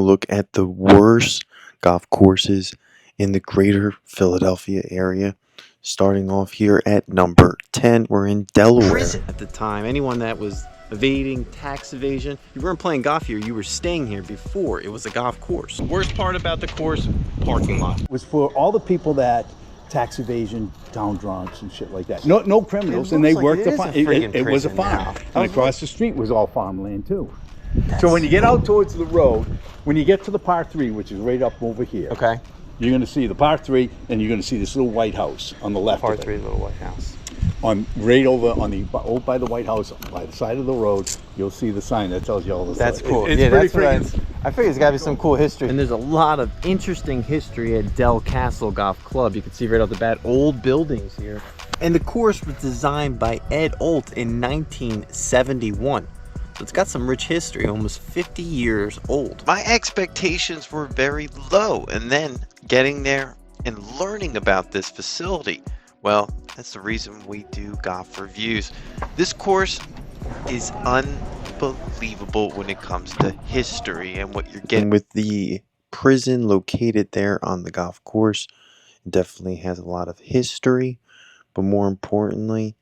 look at the worst golf courses in the greater Philadelphia area. Starting off here at number 10, we're in Delaware. Prison at the time. Anyone that was evading tax evasion, you weren't playing golf here, you were staying here before it was a golf course. Worst part about the course, parking lot. It was for all the people that tax evasion, town drunks and shit like that. No criminals, and they worked the farm. It was a farm. And across the street was all farmland too. So when you get out towards the road, when you get to the par 3, which is right up over here, Okay. you're going to see the par 3, and you're going to see this little white house on the left. Par of it. 3 little white house. Right over on the by the White House, by the side of the road, you'll see the sign that tells you all the stuff. That's cool. It's yeah, pretty that's freaking. I figure there's got to be some cool history. And there's a lot of interesting history at Delcastle Golf Club. You can see right off the bat, old buildings here. And the course was designed by Ed Olt in 1971. So it's got some rich history, almost 50 years old. My expectations were very low, and then getting there and learning about this facility, well, that's the reason we do golf reviews. This course is unbelievable when it comes to history and what you're getting. And with the prison located there on the golf course, it definitely has a lot of history, but more importantly,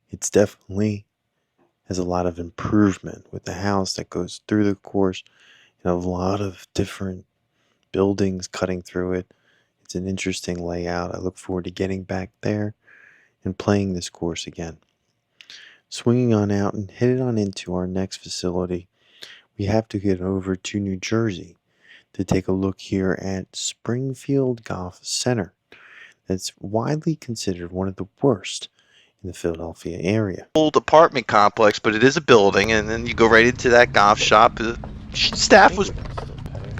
it's definitely has a lot of improvement with the house that goes through the course and a lot of different buildings cutting through it. It's an interesting layout. I look forward to getting back there and playing this course again. Swinging on out and headed on into our next facility, we have to get over to New Jersey to take a look here at Springfield Golf Center. That's widely considered one of the worst in the Philadelphia area. Old apartment complex, but it is a building, and then you go right into that golf shop. The staff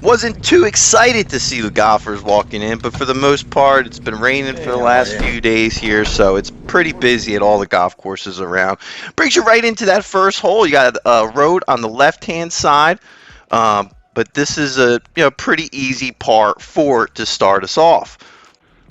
wasn't too excited to see the golfers walking in, but for the most part, it's been raining for the last few days here, so it's pretty busy at all the golf courses around. Brings you right into that first hole. You got a road on the left-hand side, but this is a pretty easy par 4 to start us off.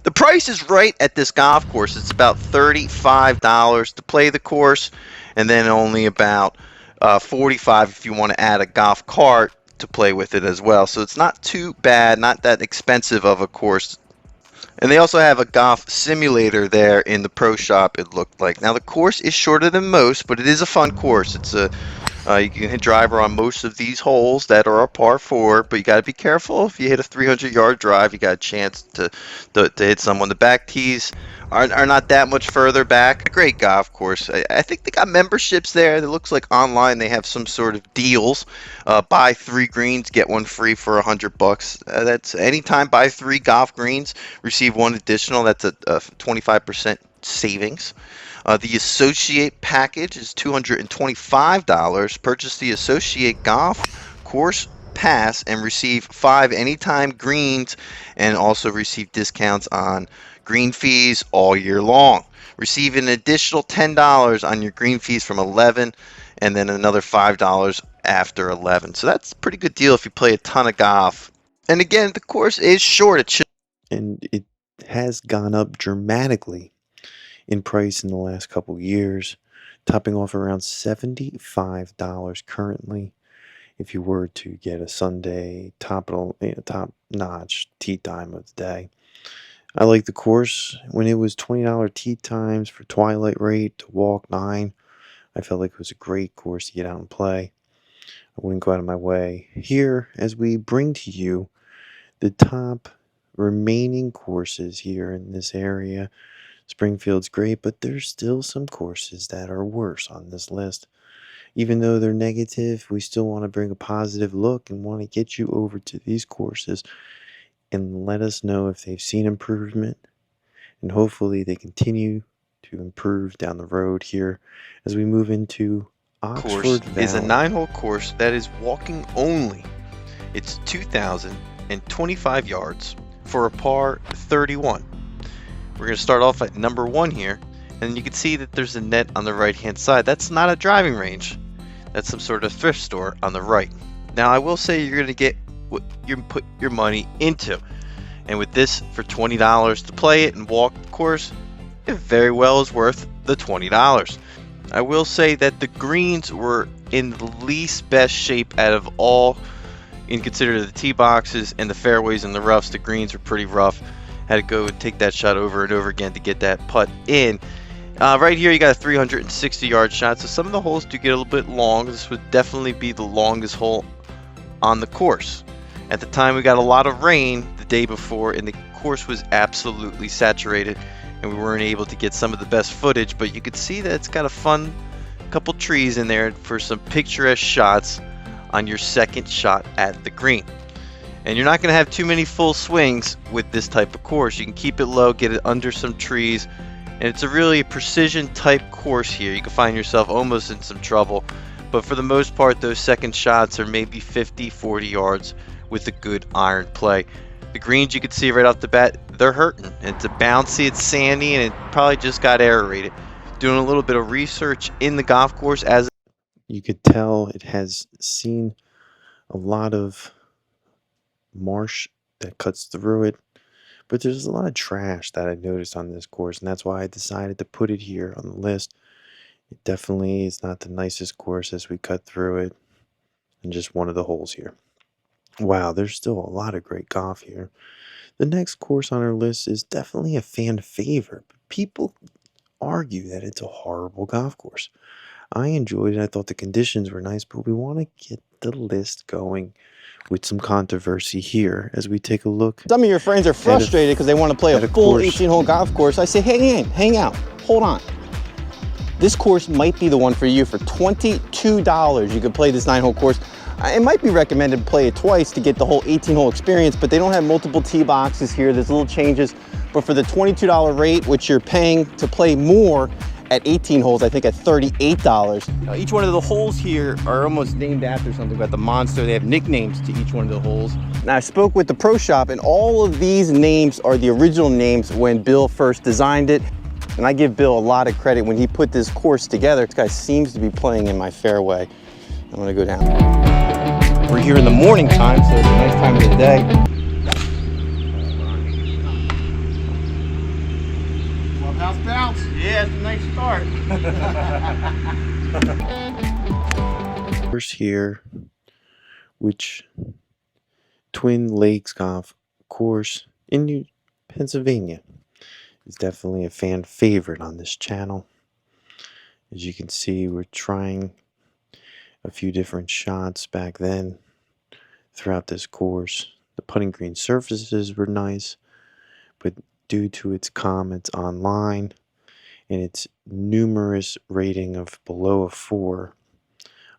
The price is right at this golf course. It's about $35 to play the course, and then only about $45 if you want to add a golf cart to play with it as well. So it's not too bad, not that expensive of a course. And they also have a golf simulator there in the pro shop, it looked like. Now the course is shorter than most, but it is a fun course. It's a you can hit driver on most of these holes that are a par 4, but you got to be careful. If you hit a 300-yard drive, you got a chance to hit someone. The back tees are not that much further back. A great golf course. I think they got memberships there. It looks like online they have some sort of deals. Buy 3 greens, get 1 free for $100. That's anytime buy 3 golf greens, receive 1 additional. That's a 25% savings. The associate package is $225. Purchase the associate golf course pass and receive 5 anytime greens, and also receive discounts on green fees all year long. Receive an additional $10 on your green fees from 11, and then another $5 after 11. So that's a pretty good deal if you play a ton of golf. And again, the course is short. And it has gone up dramatically in price in the last couple years, topping off around $75 currently if you were to get a Sunday top-notch tee time of the day. I like the course. When it was $20 tee times for twilight rate to walk 9, I felt like it was a great course to get out and play. I wouldn't go out of my way. Here, as we bring to you the top remaining courses here in this area, Springfield's great, but there's still some courses that are worse on this list. Even though they're negative, we still want to bring a positive look and want to get you over to these courses and let us know if they've seen improvement, and hopefully they continue to improve down the road here as we move into Oxford Valley. Is a 9-hole course that is walking only. It's 2,025 yards for a par 31. We're going to start off at number 1 here, and you can see that there's a net on the right hand side. That's not a driving range. That's some sort of thrift store on the right. Now I will say you're going to get what you put your money into, and with this for $20 to play it and walk the course, it very well is worth the $20. I will say that the greens were in the least best shape out of all in consider the tee boxes and the fairways and the roughs. The greens were pretty rough. Had to go and take that shot over and over again to get that putt in. Right here you got a 360 yard shot, so some of the holes do get a little bit long. This would definitely be the longest hole on the course. At the time we got a lot of rain the day before and the course was absolutely saturated and we weren't able to get some of the best footage, but you could see that it's got a fun couple trees in there for some picturesque shots on your second shot at the green. And you're not going to have too many full swings with this type of course. You can keep it low, get it under some trees, and it's a really precision type course here. You can find yourself almost in some trouble, but for the most part those second shots are maybe 50-40 yards with a good iron play. The greens, you can see right off the bat, they're hurting. It's a bouncy, it's sandy, and it probably just got aerated. Doing a little bit of research in the golf course, as you could tell it has seen a lot of marsh that cuts through it, but there's a lot of trash that I noticed on this course, and that's why I decided to put it here on the list. It definitely is not the nicest course as we cut through it, and just one of the holes here. Wow, there's still a lot of great golf here. The next course on our list is definitely a fan favorite, but people argue that it's a horrible golf course. I enjoyed it. I thought the conditions were nice, but we want to get the list going with some controversy here as we take a look. Some of your friends are frustrated because they want to play a full 18-hole golf course. I say, hey, hang out, hold on. This course might be the one for you. For $22, you could play this 9-hole course. It might be recommended to play it twice to get the whole 18-hole experience, but they don't have multiple tee boxes here. There's little changes, but for the $22 rate, which you're paying to play more at 18 holes, I think at $38. Each one of the holes here are almost named after something. About the monster, they have nicknames to each one of the holes. Now I spoke with the pro shop, and all of these names are the original names when Bill first designed it. And I give Bill a lot of credit when he put this course together. This guy seems to be playing in my fairway. I'm gonna go down. We're here in the morning time, so it's a nice time of the day. Clubhouse bounce. Yeah, it's a nice start. Course here, which Twin Lakes Golf Course in Pennsylvania, is definitely a fan favorite on this channel. As you can see, we're trying a few different shots back then throughout this course. The putting green surfaces were nice, but due to its comments online and its numerous rating of below a 4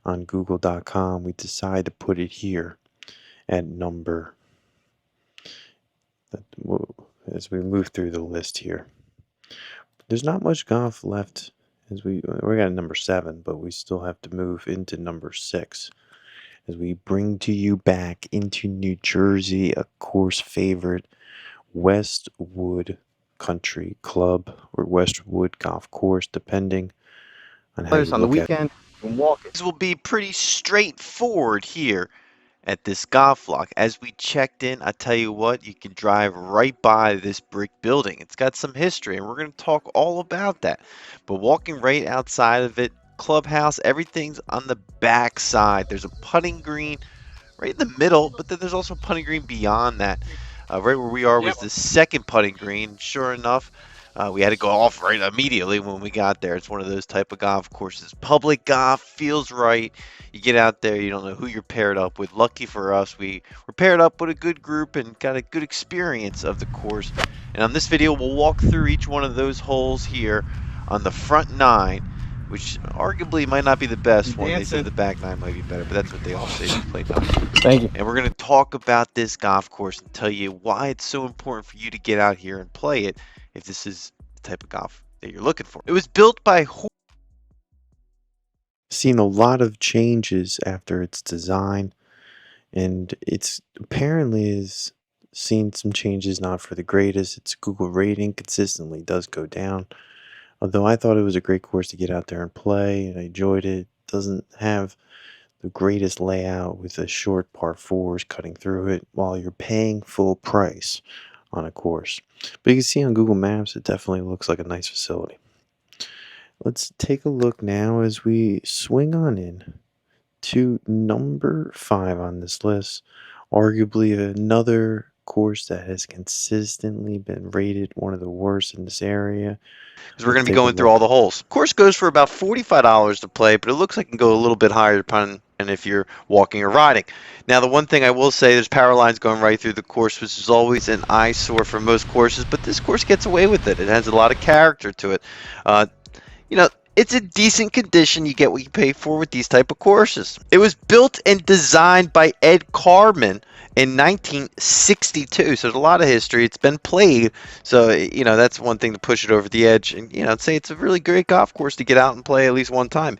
on google.com, we decided to put it here at number, as we move through the list here. There's not much golf left, as we got number 7, but we still have to move into number 6 as we bring to you back into New Jersey a course favorite, Westwood Country Club or Westwood Golf Course, depending on how you look on the weekend. This will be pretty straightforward here at this golf block. As we checked in, I tell you what, you can drive right by this brick building. It's got some history, and we're going to talk all about that. But walking right outside of it, clubhouse, everything's on the back side. There's a putting green right in the middle, but then there's also a putting green beyond that. Right where we are was the second putting green. Sure enough, we had to go off right immediately when we got there. It's one of those type of golf courses. Public golf feels right. You get out there, you don't know who you're paired up with. Lucky for us, we were paired up with a good group and got a good experience of the course. And on this video, we'll walk through each one of those holes here on the front 9, which arguably might not be the best one. They said the back 9 might be better, but that's what they all say to play down. Thank you. And we're going to talk about this golf course and tell you why it's so important for you to get out here and play it if this is the type of golf that you're looking for. It was built by seen a lot of changes after its design, and it's apparently has seen some changes not for the greatest. Its Google rating consistently does go down, although I thought it was a great course to get out there and play, and I enjoyed it. It doesn't have the greatest layout with the short par 4s cutting through it while you're paying full price on a course. But you can see on Google Maps it definitely looks like a nice facility. Let's take a look now as we swing on in to number 5 on this list, Arguably another course that has consistently been rated one of the worst in this area. Because we're going to be going through all the holes. Course goes for about $45 to play, but it looks like it can go a little bit higher depending on if you're walking or riding. Now, the one thing I will say, there's power lines going right through the course, which is always an eyesore for most courses, but this course gets away with it. It has a lot of character to it. You know, it's a decent condition. You get what you pay for with these type of courses. It was built and designed by Ed Carman in 1962, so there's a lot of history. It's been played, so you know that's one thing to push it over the edge. And you know, I'd say it's a really great golf course to get out and play at least one time.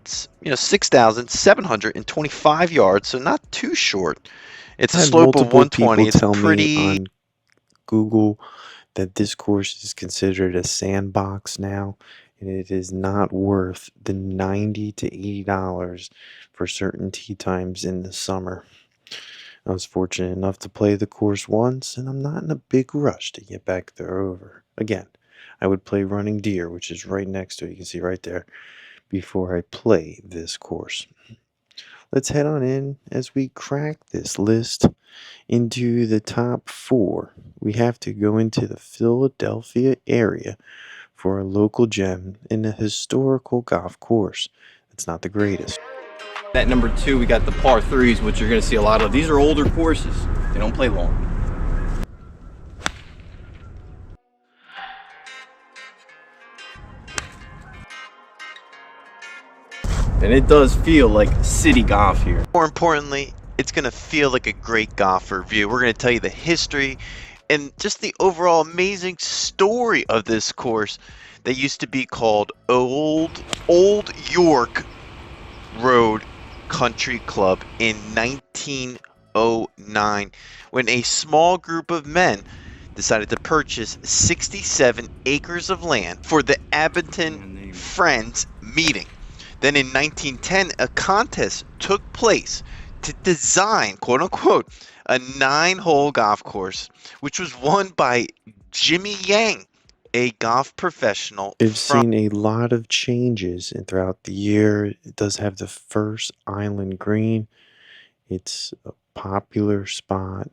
It's 6,725 yards, so not too short. It's a slope of 120. It's pretty. On Google that this course is considered a sandbox now, and it is not worth the $90 to $80 for certain tee times in the summer. I was fortunate enough to play the course once, and I'm not in a big rush to get back there over. Again, I would play Running Deer, which is right next to it, you can see right there, before I play this course. Let's head on in as we crack this list into the top 4. We have to go into the Philadelphia area for a local gem in a historical golf course. It's not the greatest. At number 2, we got the par 3s, which you're going to see a lot of. These are older courses. They don't play long. And it does feel like city golf here. More importantly, it's going to feel like a great golfer view. We're going to tell you the history and just the overall amazing story of this course that used to be called Old York Road Country Club in 1909, when a small group of men decided to purchase 67 acres of land for the Abington Friends meeting. Then in 1910, a contest took place to design, quote unquote, a 9-hole golf course, which was won by Jimmy Yang, a golf professional. I've seen a lot of changes throughout the year. It does have the first island green. It's a popular spot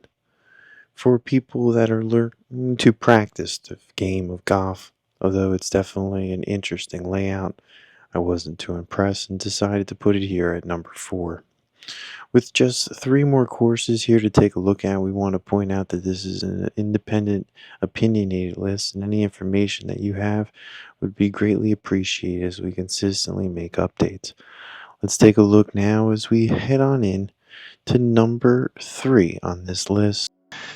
for people that are learning to practice the game of golf, although it's definitely an interesting layout. I wasn't too impressed and decided to put it here at number 4. With just 3 more courses here to take a look at, we want to point out that this is an independent, opinionated list, and any information that you have would be greatly appreciated as we consistently make updates. Let's take a look now as we head on in to number 3 on this list.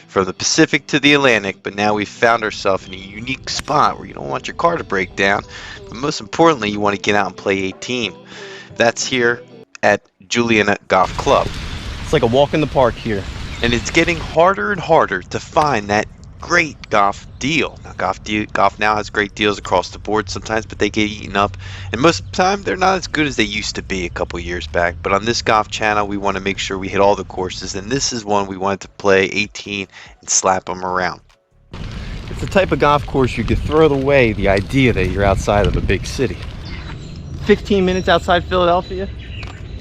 From the Pacific to the Atlantic, but now we've found ourselves in a unique spot where you don't want your car to break down, but most importantly, you want to get out and play 18. That's here at Juniata Golf Club. It's like a walk in the park here. And it's getting harder and harder to find that great golf deal. Now, golf now has great deals across the board sometimes, but they get eaten up. And most of the time, they're not as good as they used to be a couple years back. But on this golf channel, we want to make sure we hit all the courses. And this is one we wanted to play 18 and slap them around. It's the type of golf course you could throw away the idea that you're outside of a big city. 15 minutes outside Philadelphia,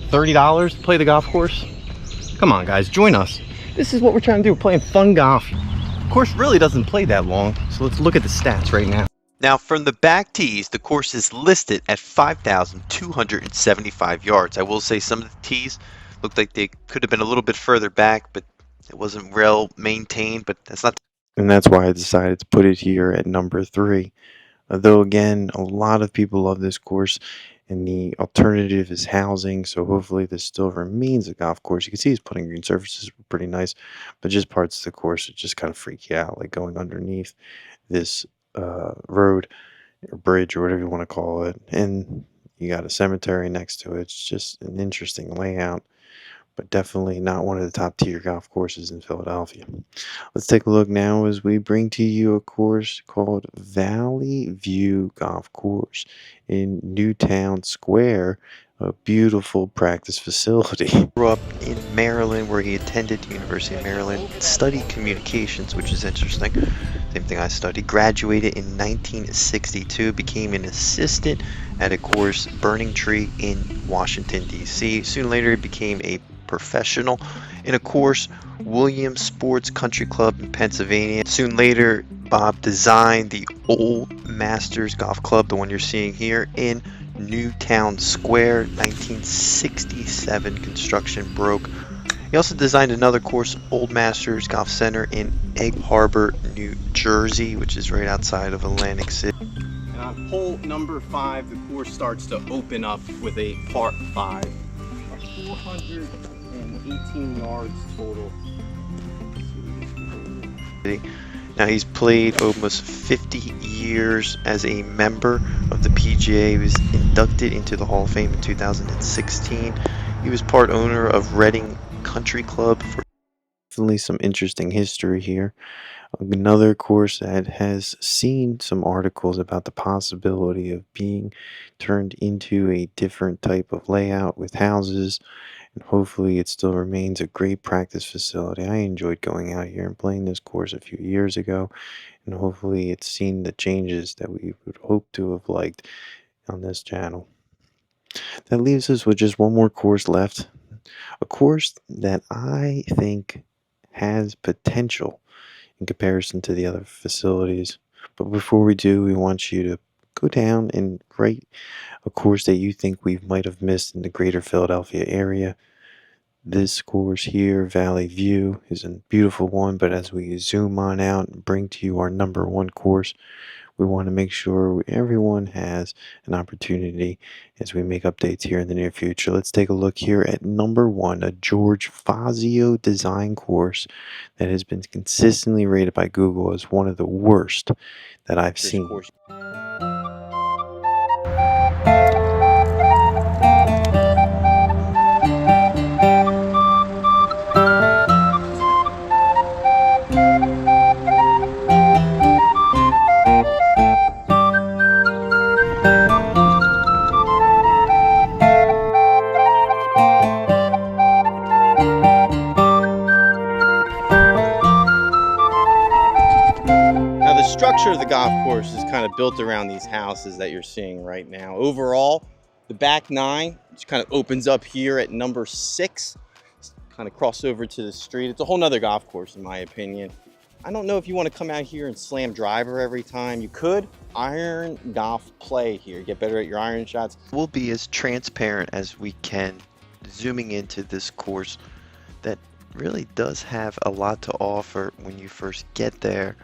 $30 to play the golf course. Come on, guys, join us. This is what we're trying to do. We're playing fun golf. The course really doesn't play that long, so let's look at the stats right now. Now, from the back tees, the course is listed at 5,275 yards. I will say some of the tees looked like they could have been a little bit further back, but it wasn't well maintained, but that's not. And that's why I decided to put it here at number 3. Though, again, a lot of people love this course, and the alternative is housing, so hopefully this still remains a golf course. You can see his putting green surfaces were pretty nice, but just parts of the course that just kind of freak you out, like going underneath this road or bridge or whatever you want to call it, and you got a cemetery next to it. It's just an interesting layout, but definitely not one of the top tier golf courses in Philadelphia. Let's take a look now as we bring to you a course called Valley View Golf Course in Newtown Square, a beautiful practice facility. Grew up in Maryland, where he attended the University of Maryland, studied communications, which is interesting. Same thing I studied. Graduated in 1962, became an assistant at a course, Burning Tree in Washington, D.C. Soon later, he became a professional And of course, Williams Sports Country Club in Pennsylvania. Soon later, Bob designed the Old Masters Golf Club, the one you're seeing here, in Newtown Square. 1967 construction broke. He also designed another course, Old Masters Golf Center in Egg Harbor, New Jersey, which is right outside of Atlantic City. And on hole number 5, the course starts to open up with a par 5. 418 yards total. Now he's played almost 50 years as a member of the PGA. He was inducted into the Hall of Fame in 2016. He was part owner of Reading Country Club. Definitely some interesting history here. Another course that has seen some articles about the possibility of being turned into a different type of layout with houses, and hopefully it still remains a great practice facility. I enjoyed going out here and playing this course a few years ago, and hopefully it's seen the changes that we would hope to have liked on this channel. That leaves us with just one more course left, a course that I think has potential in comparison to the other facilities. But before we do, we want you to go down and write a course that you think we might have missed in the greater Philadelphia area. This course here, Valley View, is a beautiful one, but as we zoom on out and bring to you our number 1 course, we want to make sure everyone has an opportunity as we make updates here in the near future. Let's take a look here at number 1, a George Fazio design course that has been consistently rated by Google as one of the worst that I've seen. The structure of the golf course is kind of built around these houses that you're seeing right now. Overall, the back 9, which kind of opens up here at number 6, kind of cross over to the street. It's a whole nother golf course in my opinion. I don't know if you want to come out here and slam driver every time. You could iron golf play here, get better at your iron shots. We'll be as transparent as we can, zooming into this course that really does have a lot to offer when you first get there.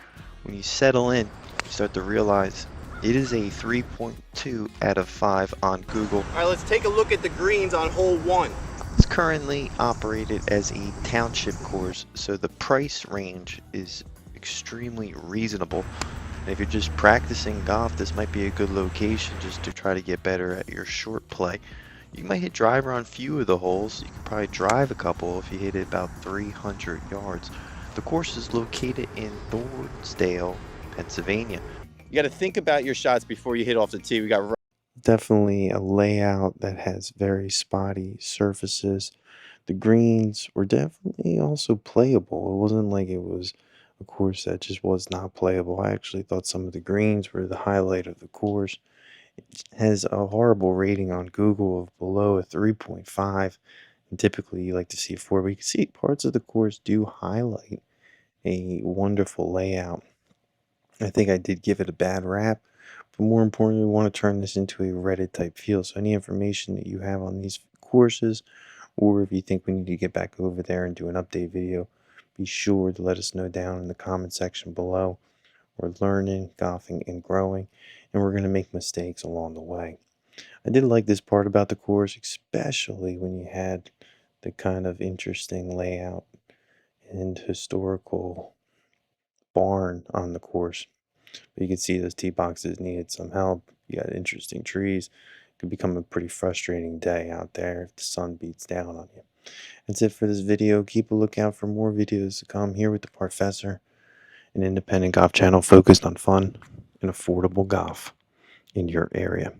When you settle in, you start to realize it is a 3.2 out of 5 on Google. All right, let's take a look at the greens on hole 1. It's currently operated as a township course, so the price range is extremely reasonable. And if you're just practicing golf, this might be a good location just to try to get better at your short play. You might hit driver on few of the holes. You could probably drive a couple if you hit it about 300 yards. The course is located in Thornsdale, Pennsylvania. You got to think about your shots before you hit off the tee. We got definitely a layout that has very spotty surfaces. The greens were definitely also playable. It wasn't like it was a course that just was not playable. I actually thought some of the greens were the highlight of the course. It has a horrible rating on Google of below a 3.5. And typically you like to see a 4, but you can see parts of the course do highlight a wonderful layout. I think I did give it a bad rap, but more importantly, we want to turn this into a Reddit type feel. So any information that you have on these courses, or if you think we need to get back over there and do an update video, be sure to let us know down in the comment section below. We're learning, golfing, and growing, and we're going to make mistakes along the way. I did like this part about the course, especially when you had the kind of interesting layout and historical barn on the course. But you can see those tee boxes needed some help. You got interesting trees. It could become a pretty frustrating day out there if the sun beats down on you. That's it for this video. Keep a lookout for more videos to come here with the Professor, an independent golf channel focused on fun and affordable golf in your area.